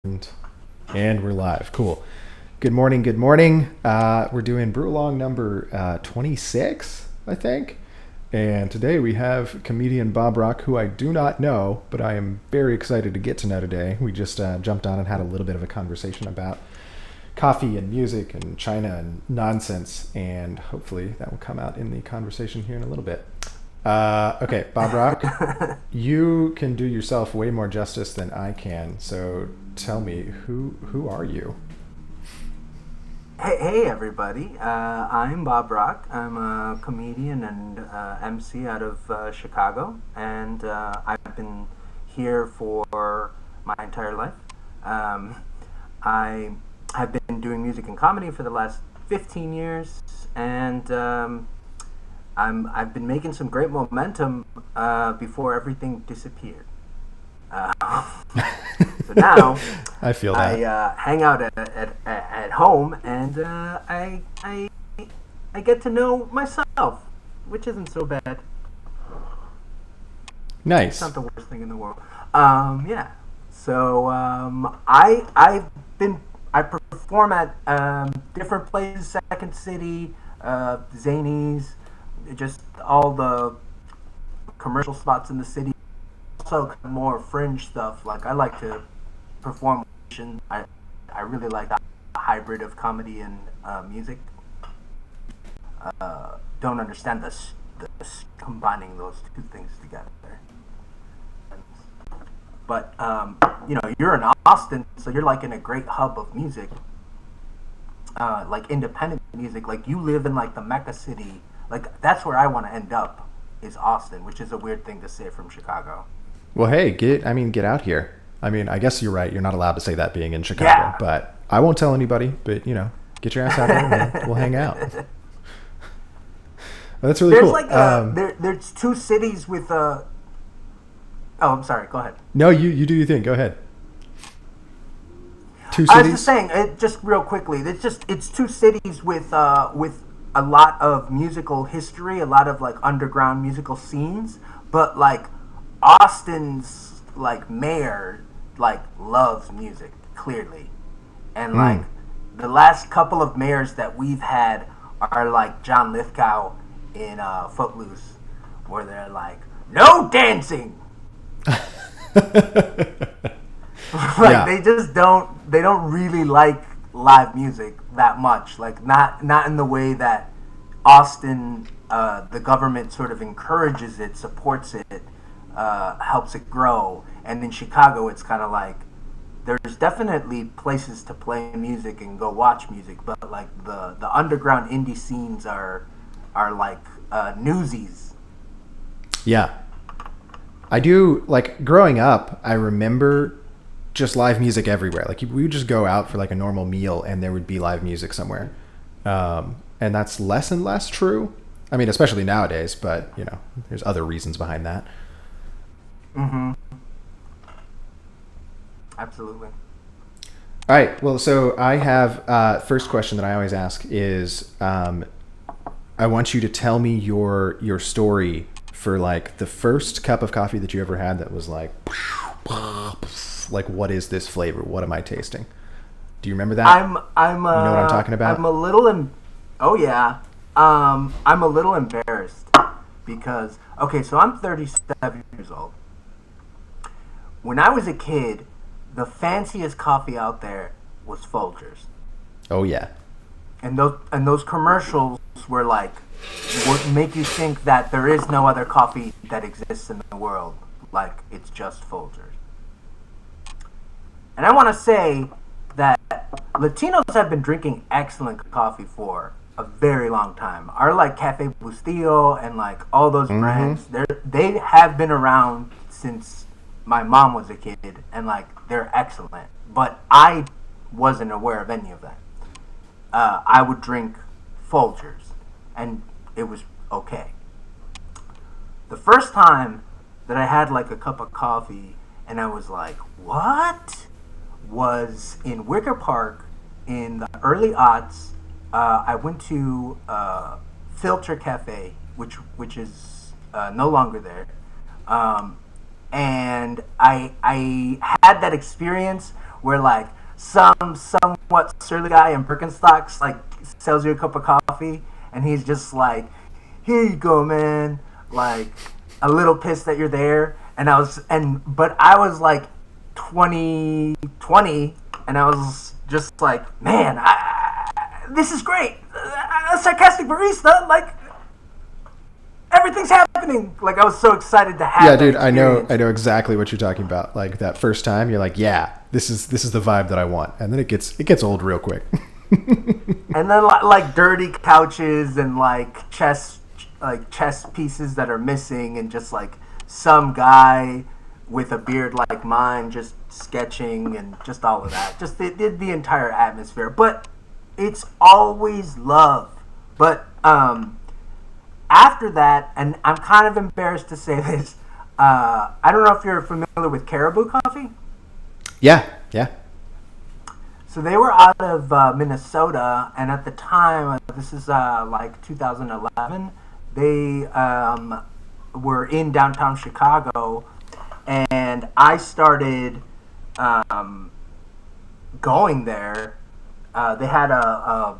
And we're live. Cool. Good morning. Good morning. We're doing Brew Along number 26, I think. And today we have comedian BobRock, who I do not know, but I am very excited to get to know today. We just jumped on and had a little bit of a conversation about coffee and music and China and nonsense, and hopefully that will come out in the conversation here in a little bit. Okay, BobRock, you can do yourself way more justice than I can. So tell me, who are you? Hey everybody, I'm BobRock. I'm a comedian and MC out of Chicago, and I've been here for my entire life. I have been doing music and comedy for the last 15 years, and I've been making some great momentum before everything disappeared. So now I feel that. I hang out at home, and I get to know myself, which isn't so bad. Nice. It's not the worst thing in the world. Yeah. So I perform at different places, Second City, Zanies, just all the commercial spots in the city. Also more fringe stuff. Like I like to perform. I really like the hybrid of comedy and music. Don't understand the combining those two things together. But you're in Austin, so you're like in a great hub of music, like independent music. Like you live in like the Mecca city. Like that's where I want to end up, is Austin, which is a weird thing to say from Chicago. Well, hey, get out here. I mean, I guess you're right. You're not allowed to say that being in Chicago, Yeah. But I won't tell anybody. But get your ass out there and we'll hang out. Well, that's really cool. There's like there's two cities with Oh, I'm sorry. Go ahead. No, you do your thing. Go ahead. Two I was cities. just saying, just real quickly. It's two cities with a lot of musical history, a lot of like underground musical scenes, but like Austin's like mayor like loves music clearly, and like the last couple of mayors that we've had are like John Lithgow in Footloose, where they're like no dancing. Yeah. They just don't really like live music that much, like not in the way that Austin, the government sort of encourages it, supports it, helps it grow. And in Chicago it's kind of like there's definitely places to play music and go watch music, but like the underground indie scenes are like newsies. Yeah. I do, like, growing up, I remember just live music everywhere. Like, we would just go out for, like, a normal meal, and there would be live music somewhere. And that's less and less true. I mean, especially nowadays, but, there's other reasons behind that. Mm-hmm. Absolutely. All right. Well, so I have, first question that I always ask is, I want you to tell me your story for like the first cup of coffee that you ever had that was like what is this flavor? What am I tasting? Do you remember that? I'm you know what I'm talking about? I'm a little oh yeah. I'm a little embarrassed because okay, so I'm 37 years old. When I was a kid, the fanciest coffee out there was Folgers. Oh yeah. And those commercials were like would make you think that there is no other coffee that exists in the world, like it's just Folgers. And I want to say that Latinos have been drinking excellent coffee for a very long time. Our like Cafe Bustillo and like all those brands, they have been around since my mom was a kid, and like they're excellent. But I wasn't aware of any of that. I would drink Folgers, and it was okay. The first time that I had like a cup of coffee and I was like, what? Was in Wicker Park in the early aughts. I went to Filter Cafe, which is no longer there. And I had that experience where like some somewhat surly guy in Birkenstocks like sells you a cup of coffee, and he's just like, "Here you go, man." Like a little pissed that you're there, but I was like 20, and I was just like, man, this is great. A sarcastic barista, like everything's happening. Like I was so excited to have. Yeah, dude, I know exactly what you're talking about. Like that first time, you're like, yeah, this is the vibe that I want, and then it gets old real quick. And then like dirty couches and like chess pieces that are missing, and just like some guy with a beard like mine just sketching, and just all of that. Just the entire atmosphere. But it's always love. But after that, and I'm kind of embarrassed to say this, I don't know if you're familiar with Caribou Coffee. Yeah. So they were out of Minnesota, and at the time, this is like 2011, they were in downtown Chicago, and I started going there. They had a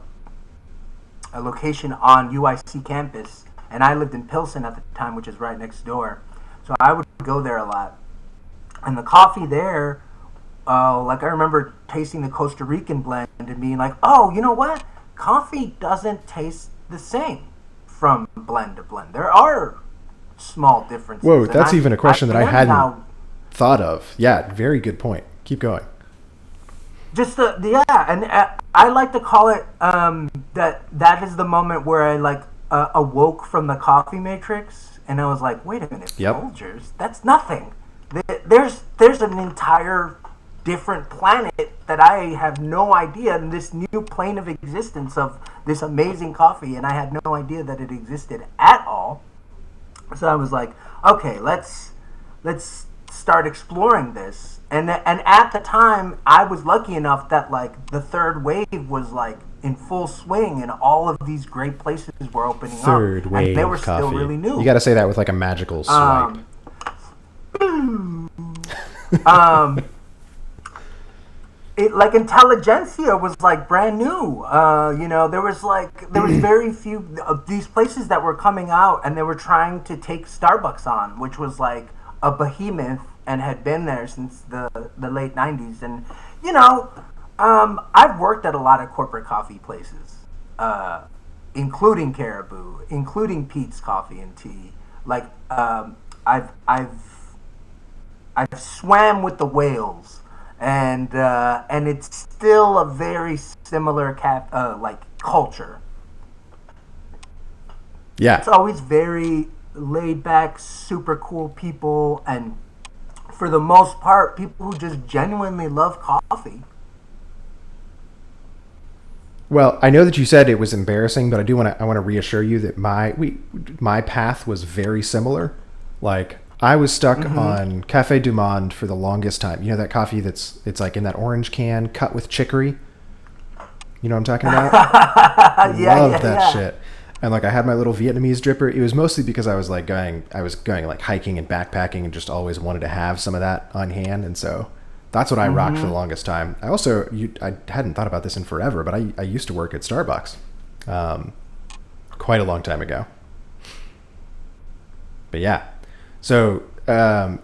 location on UIC campus, and I lived in Pilsen at the time, which is right next door. So I would go there a lot. And the coffee there, like I remember tasting the Costa Rican blend and being like, oh, you know what? Coffee doesn't taste the same from blend to blend. There are small differences. Whoa, that's even a question that I hadn't thought of. Yeah, very good point. Keep going. Just and I like to call it that is the moment where I like awoke from the coffee matrix, and I was like, wait a minute, Folgers, that's nothing. There's an entire different planet that I have no idea, and this new plane of existence of this amazing coffee, and I had no idea that it existed at all. So I was like, okay, let's start exploring this. And at the time, I was lucky enough that like the third wave was like in full swing, and all of these great places were opening up. Third wave and they were coffee. Still really new. You got to say that with like a magical swipe. It like Intelligentsia was like brand new. There was very few of these places that were coming out, and they were trying to take Starbucks on, which was like a behemoth and had been there since the late 90s. And I've worked at a lot of corporate coffee places, including Caribou, including Pete's Coffee and Tea. Like I've swam with the whales. And it's still a very similar culture. Yeah, it's always very laid back, super cool people, and for the most part, people who just genuinely love coffee. Well, I know that you said it was embarrassing, but I want to reassure you that my path was very similar. Like, I was stuck on Café du Monde for the longest time. You know that coffee it's like in that orange can cut with chicory? You know what I'm talking about? Loved that shit. And like I had my little Vietnamese dripper. It was mostly because I was going like hiking and backpacking, and just always wanted to have some of that on hand. And so that's what I rocked for the longest time. I also, I hadn't thought about this in forever, but I used to work at Starbucks quite a long time ago. But yeah. So, so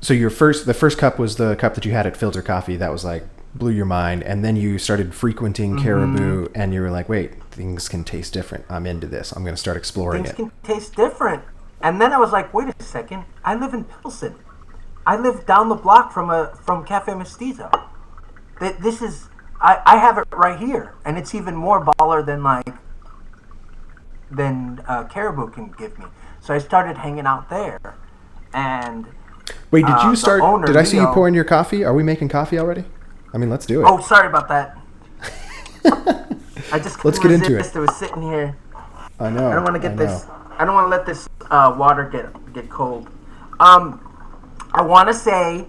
the first cup was the cup that you had at Filter Coffee that was like blew your mind, and then you started frequenting Caribou, and you were like, wait, things can taste different. I'm into this. I'm going to start exploring it. Things can taste different. And then I was like, wait a second. I live in Pilsen. I live down the block from Cafe Mestizo. This is I have it right here, and it's even more baller than Caribou can give me. So I started hanging out there. And wait, did you start? Did I see you pouring your coffee? Are we making coffee already? I mean, let's do it. Oh, sorry about that. I just let's get into it. It was sitting here. I know. I don't want to get this. I don't want to let this water get cold. I want to say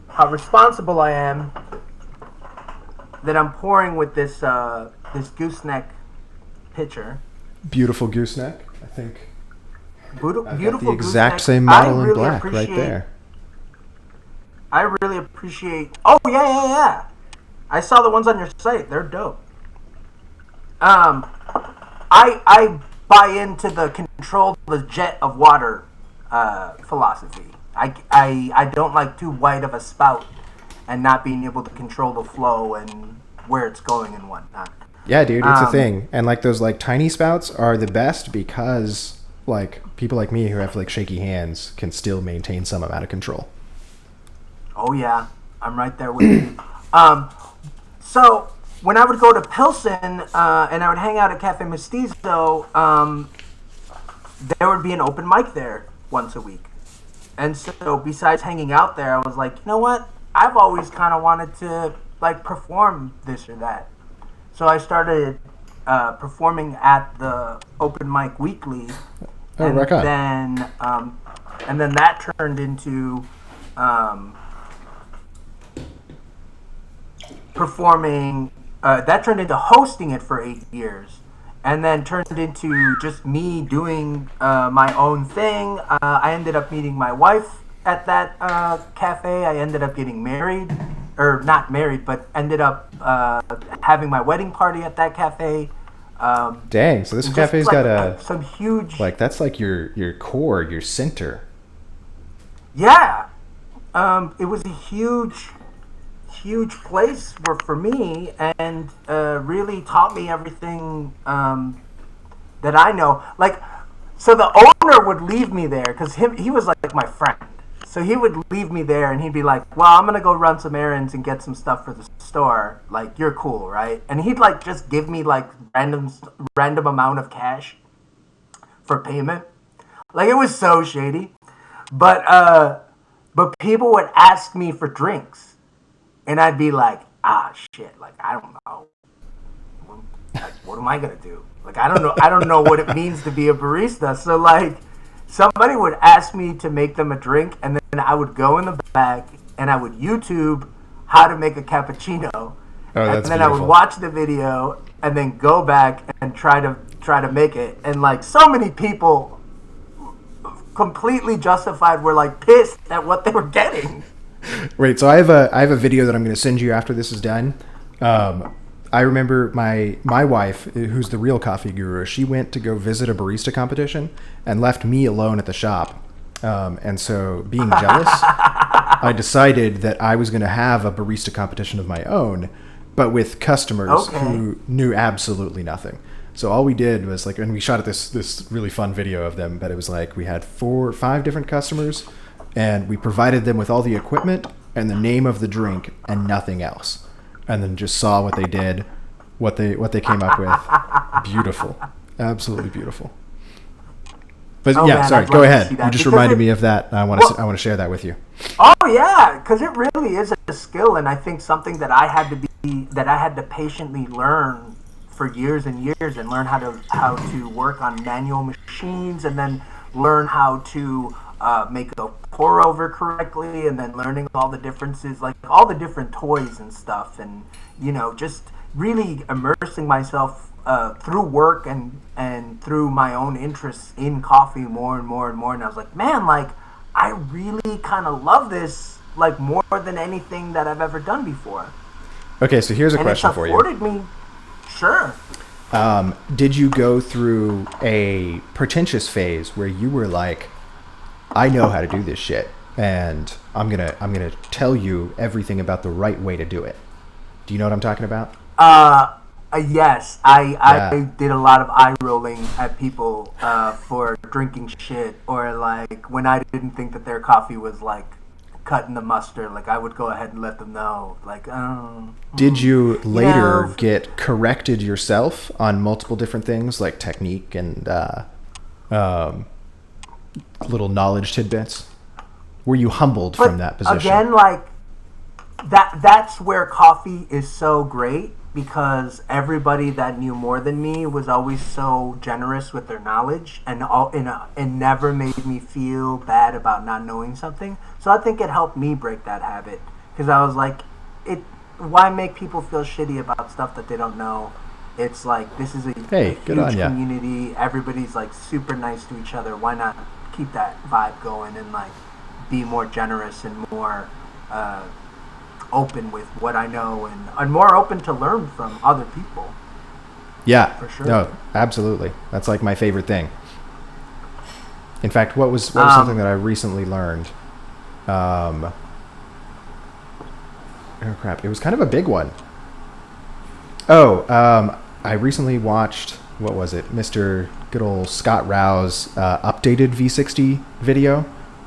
how responsible I am that I'm pouring with this gooseneck pitcher. Beautiful gooseneck, I think. Beautiful the exact same model in black right there. I really appreciate. Oh yeah. I saw the ones on your site. They're dope. Um, I buy into the control the jet of water philosophy. I don't like too wide of a spout and not being able to control the flow and where it's going and whatnot. Yeah, dude, it's a thing. And like those like tiny spouts are the best because like people like me who have like shaky hands can still maintain some amount of control. Oh yeah, I'm right there with you. So when I would go to Pilsen and I would hang out at Cafe Mestizo, there would be an open mic there once a week. And so besides hanging out there, I was like, you know what? I've always kind of wanted to like perform this or that. So I started performing at the open mic weekly, and rock on. then that turned into performing. That turned into hosting it for 8 years, and then turned into just me doing my own thing. I ended up meeting my wife at that cafe. I ended up getting married, or not married, but ended up having my wedding party at that cafe. Dang, so this cafe's like, got some huge, like that's like your core, your center. yeah. It was a huge place for me, and really taught me everything that I know. Like, so the owner would leave me there because he was like my friend. So he would leave me there, and he'd be like, "Well, I'm gonna go run some errands and get some stuff for the store. Like, you're cool, right?" And he'd like just give me like random amount of cash for payment. Like, it was so shady. But people would ask me for drinks, and I'd be like, "Ah, shit! Like, I don't know. Like, what am I gonna do? Like, I don't know what it means to be a barista." So like, somebody would ask me to make them a drink, and then I would go in the back and I would YouTube how to make a cappuccino, Oh, and that's then beautiful. I would watch the video and then go back and try to make it. And like, so many people, completely justified, were like pissed at what they were getting. Wait, so I have a video that I'm going to send you after this is done. I remember my wife, who's the real coffee guru, she went to go visit a barista competition and left me alone at the shop. And so, being jealous, I decided that I was going to have a barista competition of my own, but with customers who knew absolutely nothing. So all we did was like, and we shot at this really fun video of them, but it was like we had 4 or 5 different customers, and we provided them with all the equipment and the name of the drink and nothing else, and then just saw what they did, what they came up with. Beautiful, absolutely beautiful. But yeah, man, sorry, I'd go love to ahead. see that You just because reminded me of that. I want to share that with you. Oh yeah, because it really is a skill, and I think something that I had to patiently learn for years and years, and learn how to work on manual machines, and then learn how to make a pour over correctly, and then learning all the differences, like all the different toys and stuff, and just really immersing myself through work and through my own interests in coffee more and more and more. And I was like, man, like, I really kind of love this, like, more than anything that I've ever done before. Okay, so here's a And question it's for you. afforded me, sure. Did you go through a pretentious phase where you were like, I know how to do this shit, and I'm gonna tell you everything about the right way to do it? Do you know what I'm talking about? Yes, I did a lot of eye rolling at people for drinking shit, or like when I didn't think that their coffee was like cutting the mustard, like I would go ahead and let them know, like, Did you later get corrected yourself on multiple different things like technique and little knowledge tidbits? Were you humbled from that position? Again, like that's where coffee is so great, because everybody that knew more than me was always so generous with their knowledge, and never made me feel bad about not knowing something. So I think it helped me break that habit, because I was like, why make people feel shitty about stuff that they don't know? It's like, this is a huge community. Everybody's like super nice to each other. Why not keep that vibe going and like be more generous and more open with what I know and more open to learn from other people. Yeah, for sure. No, absolutely. That's like my favorite thing. In fact, what was something that I recently learned? Oh crap! It was kind of a big one. I recently watched, what was it, Mr. Good old Scott Rao's updated V60 video.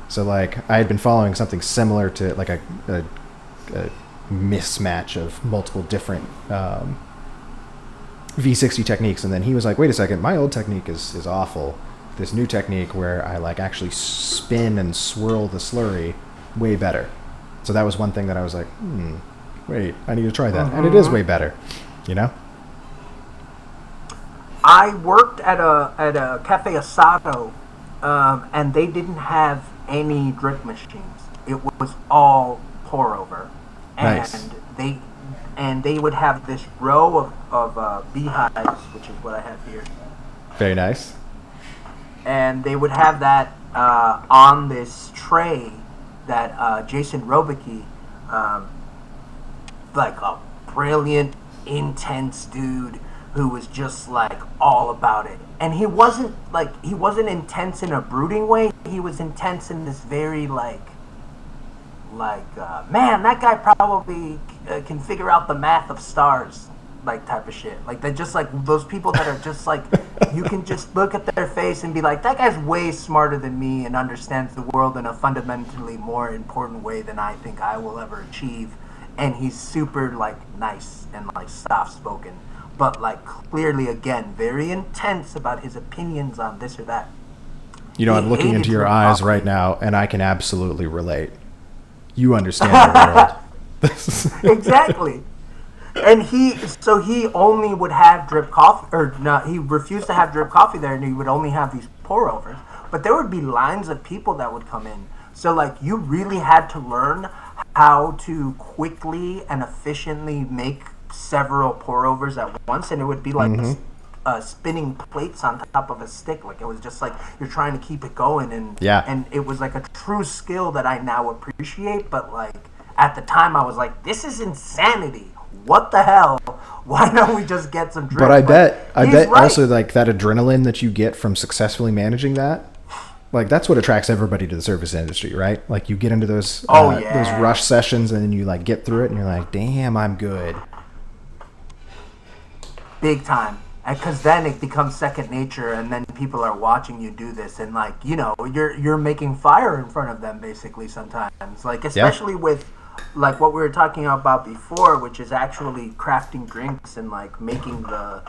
So like I had been following something similar to like a mismatch of multiple different V60 techniques, and then he was like, wait a second, my old technique is awful. This new technique where I like actually spin and swirl the slurry, way better. So that was one thing that I was like, wait, I need to try that. And it is way better, you know? I worked at a Cafe Asado, and they didn't have any drip machines. It was all pour over. And Nice. they would have this row of beehives, which is what I have here. Very nice. And they would have that on this tray that Jason Robicki, like a brilliant, intense dude who was just like all about it. And he wasn't intense in a brooding way. He was intense in this very man, that guy probably can figure out the math of stars, like type of shit. Like they're just like those people that are just like you can just look at their face and be like, that guy's way smarter than me and understands the world in a fundamentally more important way than I think I will ever achieve. And he's super like nice and like soft spoken, but like clearly again very intense about his opinions on this or that. You know, I'm looking into your eyes right now, and I can absolutely relate. You understand the world. Exactly. And he only would have drip coffee, or no, he refused to have drip coffee there, and he would only have these pour overs. But there would be lines of people that would come in. So like you really had to learn how to quickly and efficiently make several pour overs at once, and it would be like spinning plates on top of a stick. Like it was just like you're trying to keep it going, and it was like a true skill that I now appreciate. But like at the time, I was like, this is insanity. What the hell? Why don't we just get some drip? But I bet right. also like that adrenaline that you get from successfully managing that, like that's what attracts everybody to the service industry, right? Like you get into those those rush sessions, and then you like get through it, and you're like, damn, I'm good. Big time. Because then it becomes second nature, and then people are watching you do this, and like you're making fire in front of them basically sometimes. Like especially with like what we were talking about before, which is actually crafting drinks and like making the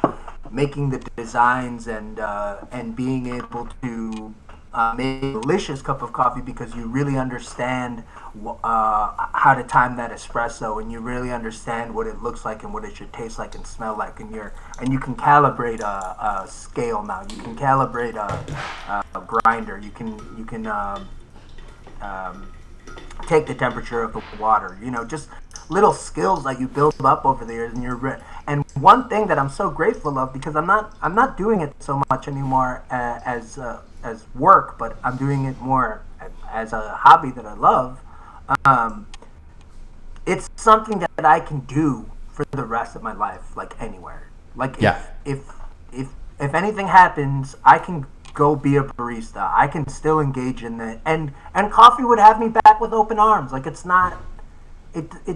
designs and being able to make a delicious cup of coffee because you really understand how to time that espresso, and you really understand what it looks like and what it should taste like and smell like, and you can calibrate a scale now. You can calibrate a grinder. You can take the temperature of the water. Just little skills that you build up over the years, and one thing that I'm so grateful of, because I'm not doing it so much anymore as work, but I'm doing it more as a hobby that I love. It's something that I can do for the rest of my life, like anywhere. Like if anything happens, I can go be a barista. I can still engage in it, and coffee would have me back with open arms. Like it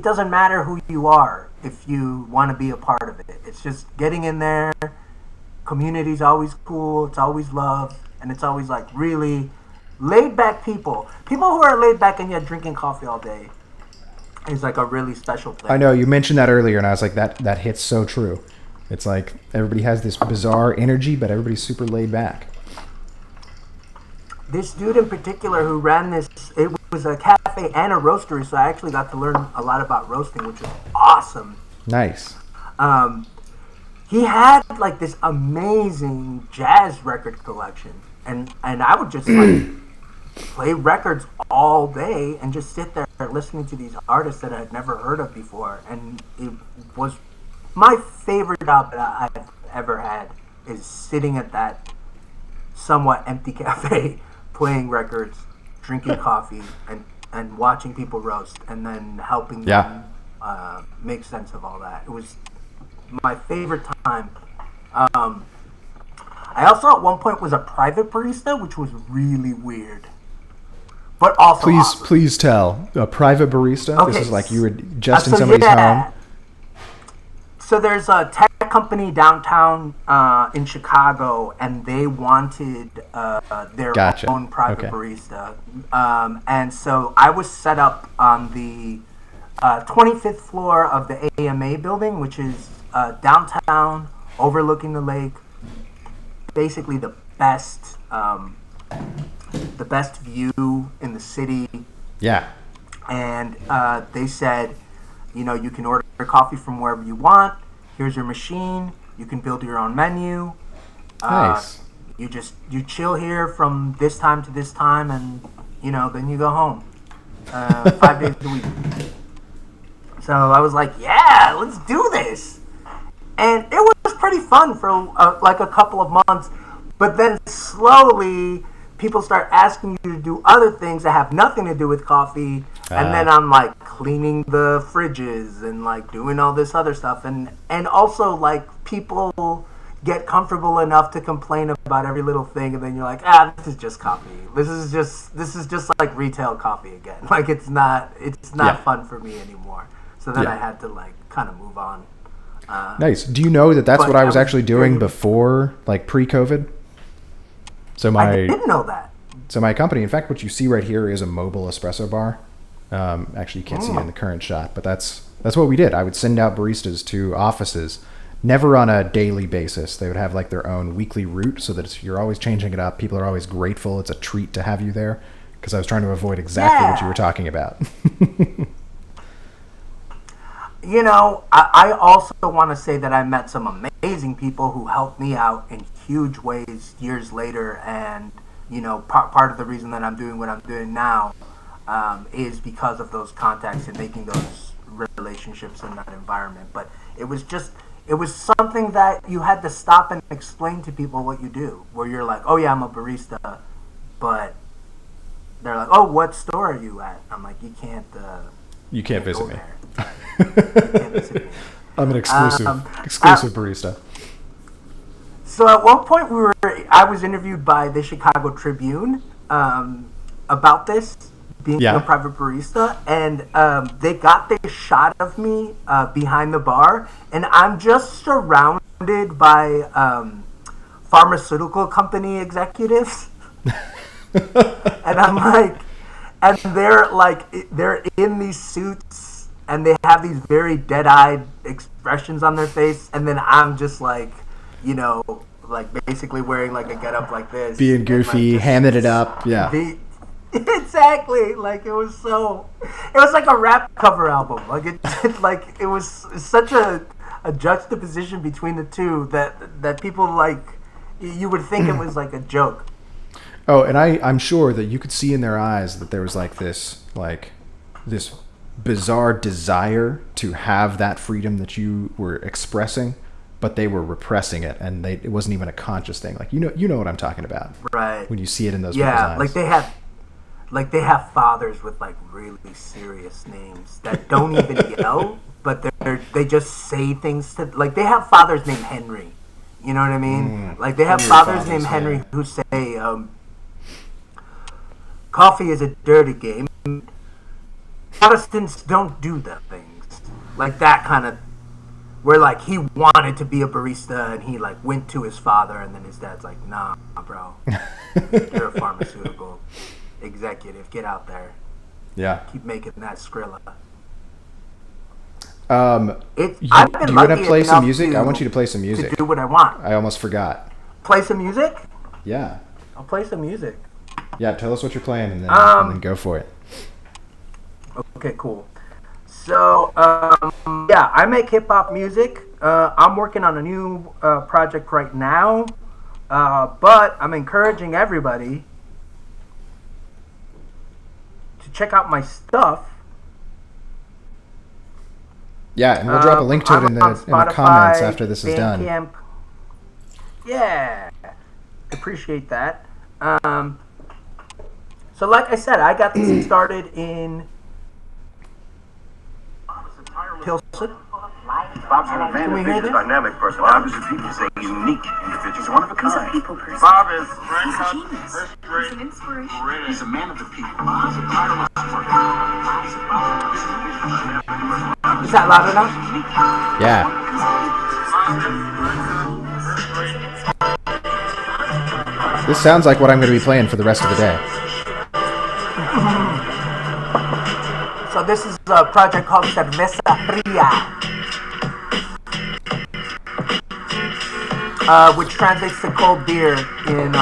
doesn't matter who you are if you want to be a part of it. It's just getting in there. Community's always cool. It's always love, and it's always like really laid back people. People who are laid back and yet drinking coffee all day is like a really special thing. I know you mentioned that earlier, and I was like, that hits so true. It's like everybody has this bizarre energy, but everybody's super laid back. This dude in particular who ran this, it was a cafe and a roastery, so I actually got to learn a lot about roasting, which was awesome. Nice. He had like this amazing jazz record collection, and I would just like play records all day and just sit there listening to these artists that I had never heard of before, and it was my favorite job that I've ever had, is sitting at that somewhat empty cafe playing records, drinking coffee, and and watching people roast and then helping Yeah. them make sense of all that. It was my favorite time. I also at one point was a private barista, which was really weird, but also awesome. Please tell. A private barista? Okay, This is like you were just in somebody's home? So there's a tech company downtown in Chicago, and they wanted their own private barista. And so I was set up on the 25th floor of the AMA building, which is downtown, overlooking the lake. Basically the best view in the city. Yeah. And they said, you can order coffee from wherever you want. Here's your machine. You can build your own menu. Nice. You chill here from this time to this time, and then you go home. 5 days a week. So I was like, yeah, let's do this. And it was pretty fun for like a couple of months, but then slowly people start asking you to do other things that have nothing to do with coffee, and then I'm like cleaning the fridges and like doing all this other stuff, and also like people get comfortable enough to complain about every little thing, and then you're like, this is just coffee. This is just like retail coffee again. Like it's not fun for me anymore. So then I had to like kind of move on. Nice. Do you know that's what I was actually doing before, like pre-COVID? I didn't know that. So my company, in fact, what you see right here is a mobile espresso bar. Actually, you can't see it in the current shot, but that's what we did. I would send out baristas to offices, never on a daily basis. They would have like their own weekly route, so that you're always changing it up. People are always grateful. It's a treat to have you there, because I was trying to avoid exactly what you were talking about. I also want to say that I met some amazing people who helped me out in huge ways years later, and part of the reason that I'm doing what I'm doing now is because of those contacts and making those relationships in that environment. But it was something that you had to stop and explain to people what you do, where you're like, oh yeah, I'm a barista, but they're like, oh, what store are you at? I'm like, you can't visit me. I'm an exclusive barista. So at one point I was interviewed by the Chicago Tribune about this, being a private barista, and they got this shot of me behind the bar, and I'm just surrounded by pharmaceutical company executives. And I'm like, and they're in these suits, and they have these very dead-eyed expressions on their face, and then I'm just like, like basically wearing like a getup like this, being goofy, like hamming it up, exactly. Like it was like a rap cover album. Like it was such a juxtaposition between the two that people like, you would think it was like a joke. Oh, and I'm sure that you could see in their eyes that there was like this bizarre desire to have that freedom that you were expressing, but they were repressing it, and it wasn't even a conscious thing. Like you know what I'm talking about, right? When you see it in those people's eyes. Like they have fathers with like really serious names that don't even yell, but they just say things to, like they have fathers named Henry. You know what I mean? Like they have fathers named Henry who say, coffee is a dirty game. Protestants don't do that things. Like that kind of, where like he wanted to be a barista and he like went to his father, and then his dad's like, nah, bro, you're a pharmaceutical executive. Get out there. Yeah. Keep making that Skrilla. Do you want to play some music? I want you to play some music. To do what I want. I almost forgot. Play some music? Yeah. I'll play some music. Yeah, tell us what you're playing, and then go for it. Okay, cool. So, I make hip-hop music. I'm working on a new project right now, but I'm encouraging everybody to check out my stuff. Yeah, and we'll drop a link to it in the comments after this is done. Bandcamp. Yeah, appreciate that. So like I said, I got this started in Pilsen. Bob's an advantage, dynamic person. Bob is a people. He's a unique individual. He's one of a kind. He's a people person. Bob is he's a genius. He's an inspiration. He's a man of the people. He's a tireless worker. Is that loud enough? Yeah. This sounds like what I'm going to be playing for the rest of the day. So this is a project called Cerveza Fría, which translates to cold beer in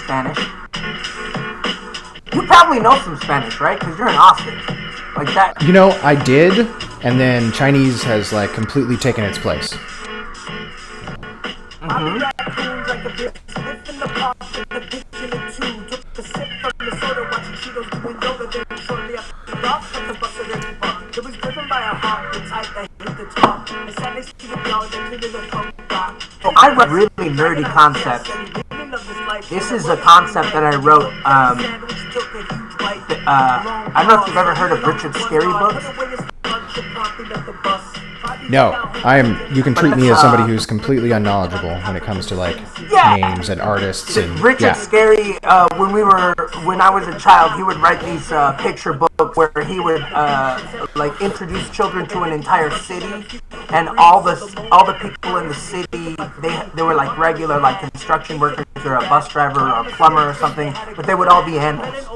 Spanish. You probably know some Spanish, right? Because you're in Austin. Like that. You know, I did, and then Chinese has like completely taken its place. Mm-hmm. I wrote a really nerdy concept. This is a concept that I wrote. I don't know if you've ever heard of Richard Scarry books. No, you can treat me as somebody who's completely unknowledgeable when it comes to like names and artists and Richard Scarry. When I was a child, he would write these picture books where he would like introduce children to an entire city, and all the people in the city they were like regular like construction workers or a bus driver or a plumber or something, but they would all be animals.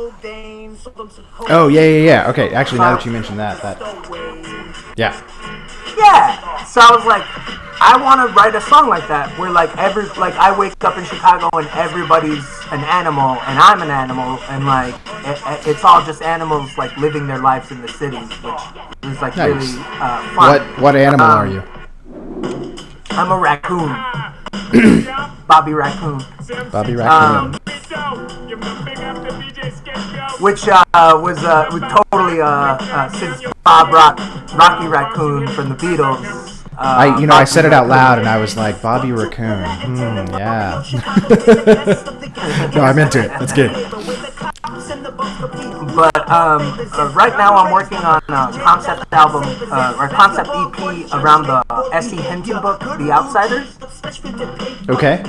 Oh yeah. Okay, actually, now that you mentioned that. Yeah. Yeah. So I was like, I want to write a song like that, where like I wake up in Chicago and everybody's an animal and I'm an animal, and like it's all just animals like living their lives in the city, which is like nice. Really fun. What animal are you? I'm a raccoon. Bobby Raccoon. Bobby Raccoon. Which was totally since BobRock, Rocky Raccoon from the Beatles. I said it out loud and I was like, Bobby Raccoon. Yeah. No, I'm into it. That's good. But right now I'm working on a concept album or concept EP around the S.E. Hinton book, The Outsiders. Okay.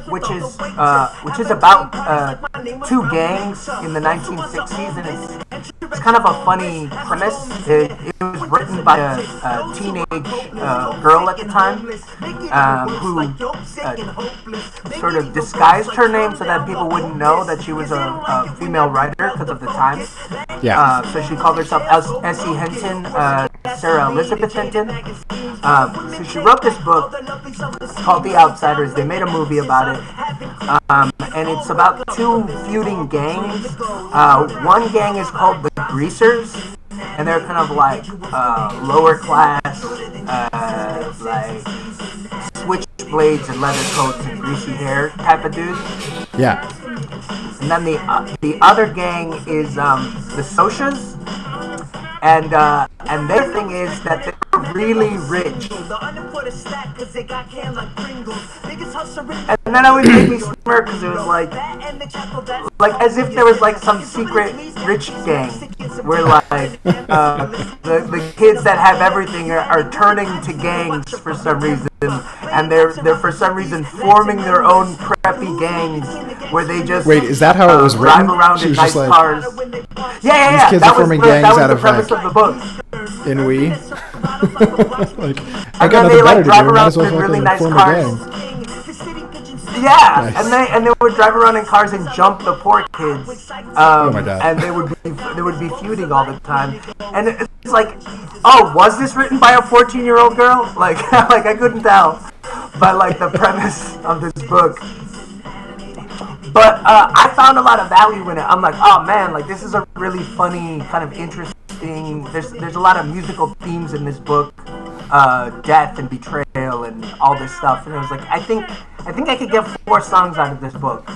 Which is about two gangs in the 1960s, and it's kind of a funny premise. It was written by a teenage girl at the time who sort of disguised her name so that people wouldn't know that she was a female writer because of the time. Yeah. So she called herself S.E. Hinton, Sarah Elizabeth Hinton. So she wrote this book called The Outsiders. They made a movie about it. And it's about two feuding gangs. One gang is called the Greasers, and they're kind of like lower class, like switchblades and leather coats and greasy hair type of dudes. Yeah. And then the other gang is the Socias, and their thing is that they're really rich. And that always made me smirk because it was like as if there was like some secret rich gang where like the kids that have everything are turning to gangs for some reason, and they're for some reason forming their own preppy gangs where they just wait. Is that how it was written? Drive around She in was nice just like, cars. Yeah. These kids are forming gangs out the of premise like of the book. Ennui. Like, I And got then they nothing better like to drive do. Might around as well in really fucking nice form a cars. gang. Yeah, Nice. and they would drive around in cars and jump the poor kids. Oh my God. And they would be feuding all the time. And it's like, oh, was this written by a 14-year-old girl? Like like I couldn't tell by like the premise of this book. But I found a lot of value in it. I'm like, oh man, like this is a really funny, kind of interesting. There's a lot of musical themes in this book, death and betrayal and all this stuff. And I was like, I think I could get 4 songs out of this book.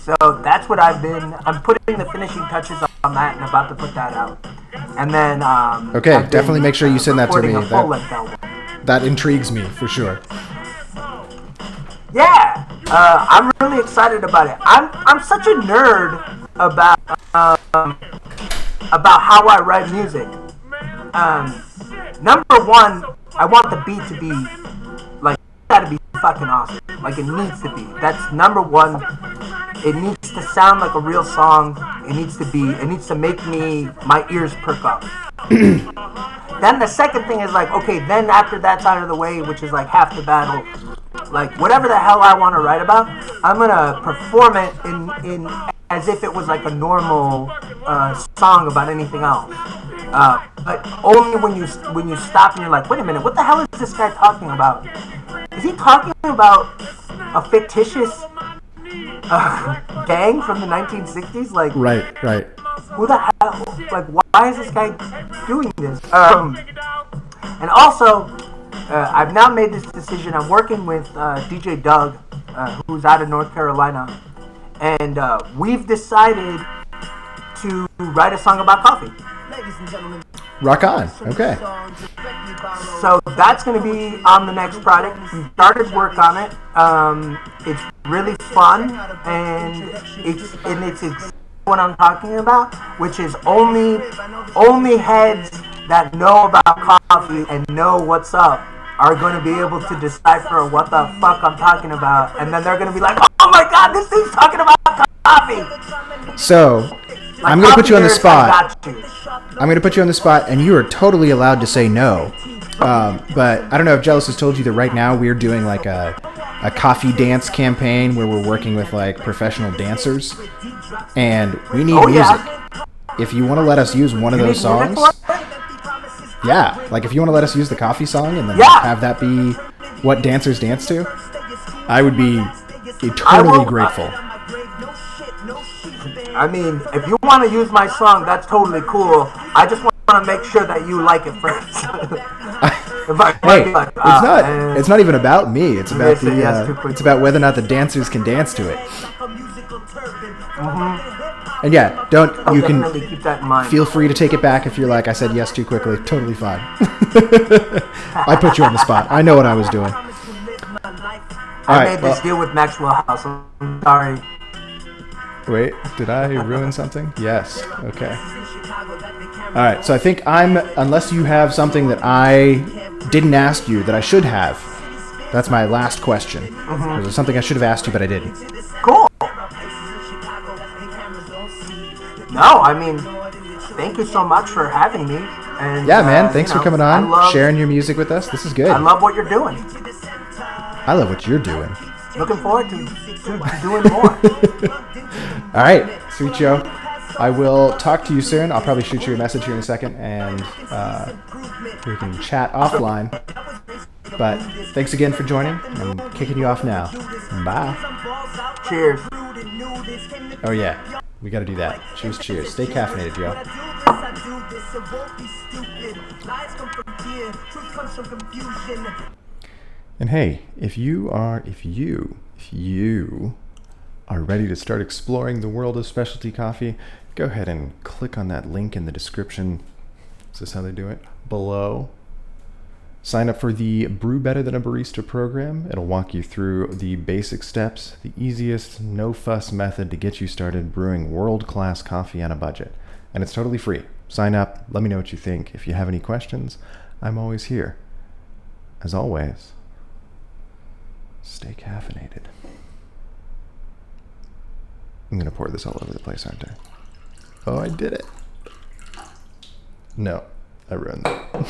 So that's what I'm putting the finishing touches on that and about to put that out. And then Okay, definitely make sure you send that to me. That intrigues me for sure. Yeah, I'm really excited about it. I'm such a nerd about how I write music. Number one, I want the beat to be like gotta be fucking awesome. Like it needs to be. That's number one. It needs to sound like a real song. It needs to make my ears perk up. Then the second thing is like, okay, then after that's out of the way, which is like half the battle, like whatever the hell I want to write about, I'm gonna perform it in as if it was like a normal song about anything else. But only when you stop and you're like, wait a minute, what the hell is this guy talking about? Is he talking about a fictitious gang from the 1960s? Like, right. who the hell? Like, why is this guy doing this? And also, I've now made this decision. I'm working with DJ Doug, who's out of North Carolina, and we've decided to write a song about coffee. Ladies and gentlemen. Rock on. Okay. So that's going to be on the next project. We started work on it. It's really fun, and it's what I'm talking about, which is only heads that know about coffee and know what's up are going to be able to decipher what the fuck I'm talking about, and then they're going to be like, oh my god, this thing's talking about coffee. So I'm going to put you on the spot. I'm going to put you on the spot, and you are totally allowed to say no. But I don't know if Jealous has told you that right now we're doing like a coffee dance campaign where we're working with like professional dancers, and we need music. Yeah. If you want to let us use one of those songs, yeah, like if you want to let us use the coffee song and then have that be what dancers dance to, I would be eternally grateful. I mean, if you want to use my song, that's totally cool. I just want to make sure that you like it first. It's not even about me. It's about it's about whether or not the dancers can dance to it. Mm-hmm. And yeah, you can keep that in mind. Feel free to take it back if you're like, I said yes too quickly. Totally fine. I put you on the spot. I know what I was doing. I made this deal with Maxwell House. I'm sorry. Wait, did I ruin something? Yes. Okay. All right, so I think unless you have something that I didn't ask you that I should have, that's my last question. Mm-hmm. There's something I should have asked you, but I didn't. Cool. No, I mean, thank you so much for having me. And, yeah, man, thanks for coming on, sharing your music with us. This is good. I love what you're doing. I love what you're doing. Looking forward to doing more. All right, sweet Joe. I will talk to you soon. I'll probably shoot you a message here in a second, and we can chat offline. But thanks again for joining. I'm kicking you off now. Bye. Cheers. Oh, yeah. We got to do that. Cheers. Stay caffeinated, Joe. And hey, if you are ready to start exploring the world of specialty coffee, go ahead and click on that link in the description. Is this how they do it? Below. Sign up for the Brew Better Than a Barista program. It'll walk you through the basic steps, the easiest, no-fuss method to get you started brewing world-class coffee on a budget. And it's totally free. Sign up. Let me know what you think. If you have any questions, I'm always here. As always, stay caffeinated. I'm going to pour this all over the place, aren't I? Oh, I did it. No, I ruined it.